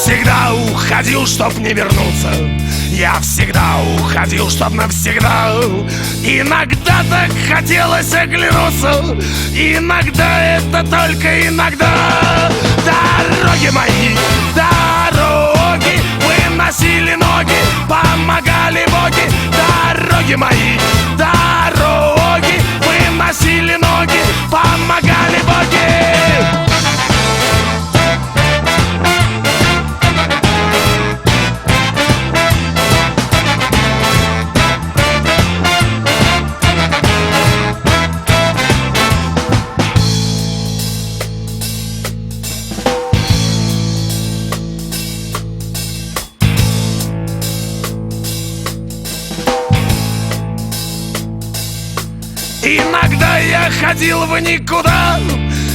всегда уходил, чтоб не вернуться. Я всегда уходил, чтоб навсегда. Иногда так хотелось оглянуться, иногда это только иногда. Дороги мои, дороги, выносили ноги, помогали боги. Дороги мои, дороги, выносили ноги, помогали боги. Иногда я ходил в никуда,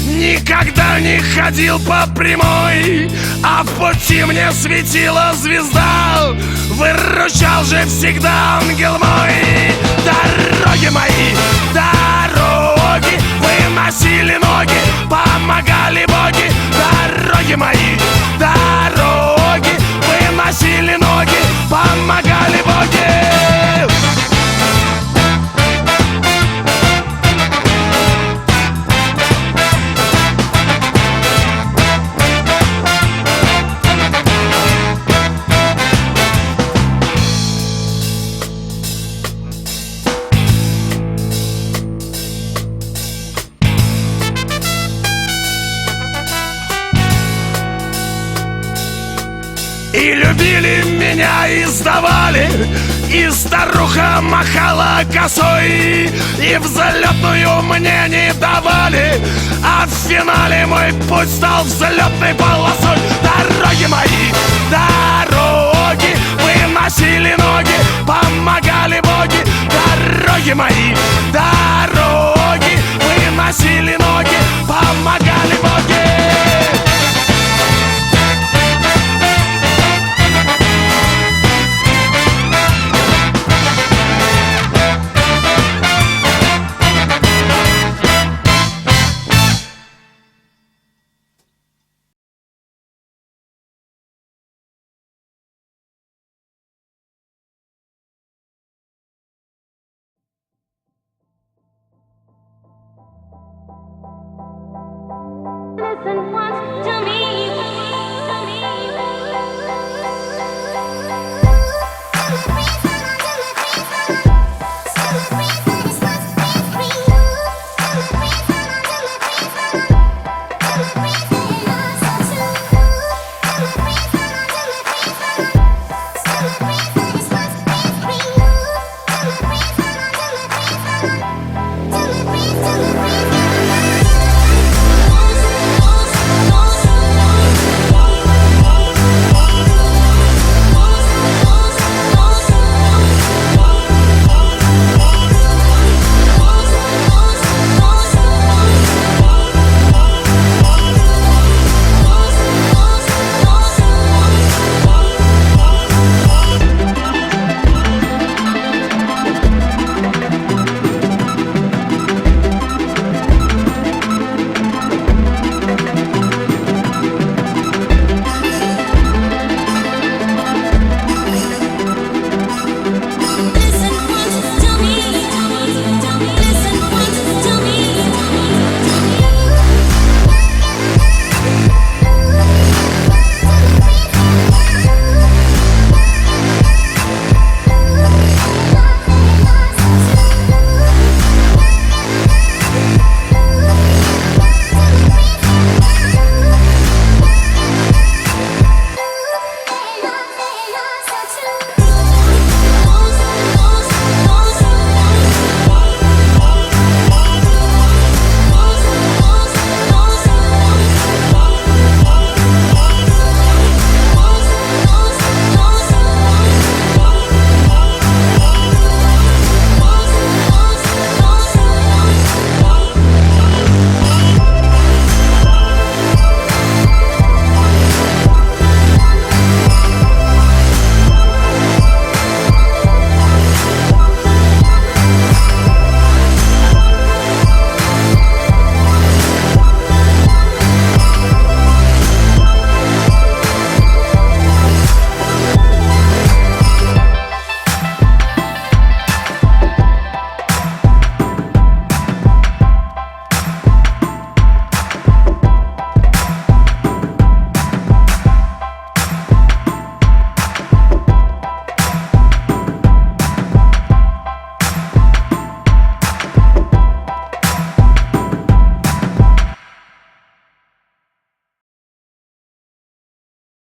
никогда не ходил по прямой, а в пути мне светила звезда, выручал же всегда ангел мой. Дороги мои, дороги, выносили ноги, помогали боги. Дороги мои, дороги, выносили ноги, помогали боги. И любили меня, и сдавали, и старуха махала косой, и взлетную мне не давали, а в финале мой путь стал взлетной полосой. Дороги мои, дороги, выносили ноги, помогали боги. Дороги мои, дороги, выносили ноги.